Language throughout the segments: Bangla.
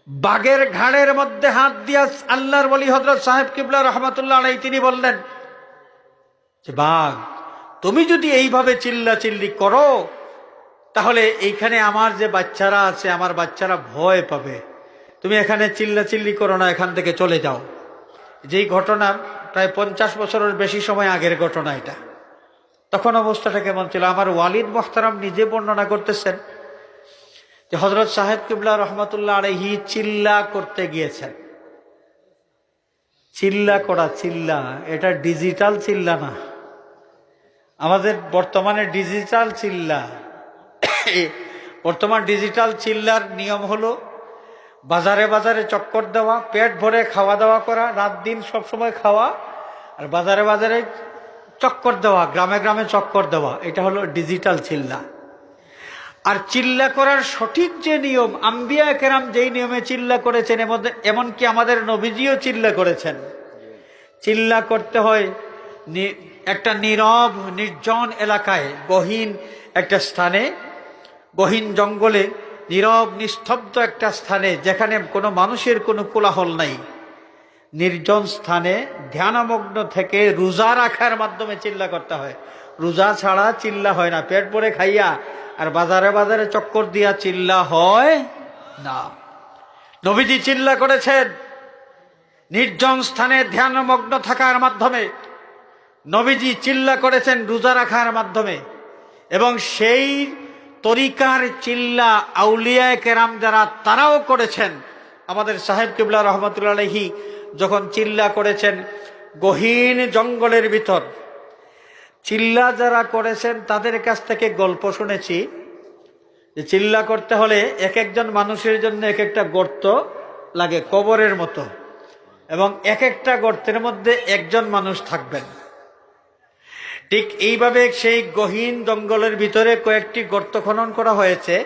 বাঘের ঘাড়ের মধ্যে হাত দিয়া আল্লাহর ওলি হযরত সাহেব কিবলা রহমাতুল্লাহ আলাইহি তিনি বললেন যে বাঘ, তুমি যদি এইভাবে চিল্লাচিল্লি করো তাহলে এইখানে আমার যে বাচ্চারা আছে আমার বাচ্চারা ভয় পাবে। তুমি এখানে চিল্লাচিল্লি করো না, এখান থেকে চলে যাও। যেই ঘটনা প্রায় 50 বছরের বেশি সময় আগের ঘটনা এটা। তখন অবস্থাটা কেমন ছিল আমার ওয়ালিদ মোহতারাম নিজে বর্ণনা করতেছেন যে হযরত সাহেব কিবলা রহমাতুল্লাহ আলাইহি চিল্লা করতে গিয়েছেন। চিল্লা করা, চিল্লা এটা ডিজিটাল চিল্লা না, আমাদের বর্তমানে ডিজিটাল চিল্লা। বর্তমান ডিজিটাল চিল্লার নিয়ম হলো বাজারে বাজারে চক্কর দেওয়া, পেট ভরে খাওয়া দাওয়া করা, রাত দিন সবসময় খাওয়া, আর বাজারে বাজারে চক্কর দেওয়া, গ্রামে গ্রামে চক্কর দেওয়া, এটা হলো ডিজিটাল চিল্লা। আর চিল্লা করার সঠিক যে নিয়ম, আম্বিয়া কেরাম যেই নিয়মে চিল্লা করেছেন, এমনকি আমাদের নবীজিও চিল্লা করেছেন। চিল্লা করতে হয় একটা নীরব নির্জন এলাকায়, গহীন একটা স্থানে, গহীন জঙ্গলে, নীরব নিস্তব্ধ একটা স্থানে, যেখানে কোনো মানুষের কোনো কোলাহল নাই, নির্জন স্থানে ধ্যানমগ্ন থেকে রোজা রাখার মাধ্যমে চিল্লা করতে হয়। রোজা ছাড়া চিল্লা হয় না, পেট ভরে খাইয়া আর বাজারে বাজারে চক্কর দিয়া চিল্লা হয় না। নবীজি চিল্লা করেছেন নির্জন স্থানে ধ্যানমগ্ন থাকার মাধ্যমে, নবীজি চিল্লা করেছেন রোজা রাখার মাধ্যমে। এবং সেই তরিকার চিল্লা আউলিয়া কেরাম যারা তারাও করেছেন। আমাদের সাহেব কিবলা রহমাতুল্লাহ আলাইহি যখন চিল্লা করেছেন গহীন জঙ্গলের ভিতর, চিল্লা যারা করেছেন তাদের কাছ থেকে গল্প শুনেছি যে চিল্লা করতে হলে এক একজন মানুষের জন্য এক একটা গর্ত লাগে, কবরের মতো, এবং এক একটা গর্তের মধ্যে একজন মানুষ থাকবেন। ঠিক এইভাবে সেই গহীন জঙ্গলের ভিতরে কয়েকটি গর্ত খনন করা হয়েছে।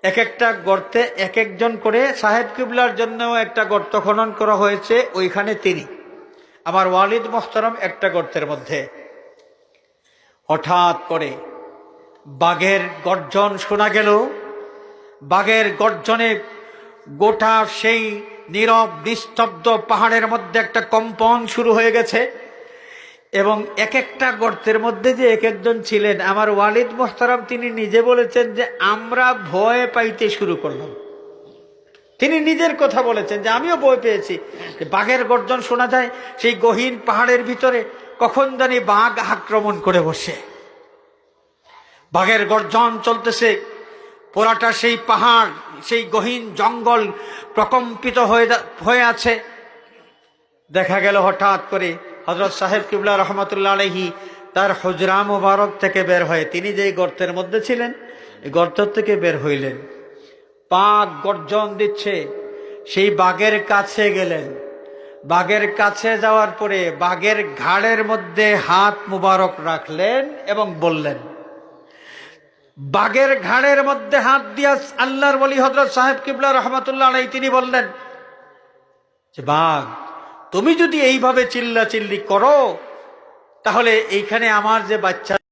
এক একটা গর্তে এক একজন করে, সাহেব কিবলার জন্যও একটা গর্ত খনন করা হয়েছে, ওইখানে তিনি, আমার ওয়ালিদ মোহতারাম একটা গর্তের মধ্যে। হঠাৎ করে বাঘের গর্জন শোনা গেল। বাঘের গর্জনে গোটা সেই নীরব নিস্তব্ধ পাহাড়ের মধ্যে একটা কম্পন শুরু হয়ে গেছে। এবং এক একটা গর্তের মধ্যে যে এক একজন ছিলেন, আমার ওয়ালিদ মোহতারাম তিনি নিজে বলেছেন যে আমরা ভয় পাইতে শুরু করলাম। তিনি নিজের কথা বলেছেন যে আমিও ভয় পেয়েছি। বাঘের গর্জন শোনা যায় সেই গহীন পাহাড়ের ভিতরে, কখন জানি বাঘ আক্রমণ করে বসে। বাঘের গর্জন চলতেছে, পুরাটা সেই পাহাড়, সেই গহীন জঙ্গল প্রকম্পিত হয়ে আছে। দেখা গেল হঠাৎ করে হযরত সাহেব কিবলা রহমাতুল্লাহ আলাইহি তার হুজরা মুবারক থেকে বের হয়ে, তিনি যেই গর্তের মধ্যে ছিলেন এই গর্ত থেকে বের হইলেন। বাঘ গর্জন দিচ্ছে, সেই বাঘের কাছে গেলেন। বাঘের কাছে যাওয়ার পরে বাঘের ঘাড়ের মধ্যে হাত মুবারক রাখলেন এবং বললেন, বাঘের ঘাড়ের মধ্যে হাত দিয়া আল্লাহর ওলি হযরত সাহেব কিবলা রহমাতুল্লাহ আলাইহি তিনি বললেন যে বাঘ, তুমি যদি এইভাবে চিল্লাচিল্লি করো তাহলে এইখানে আমার যে বাচ্চা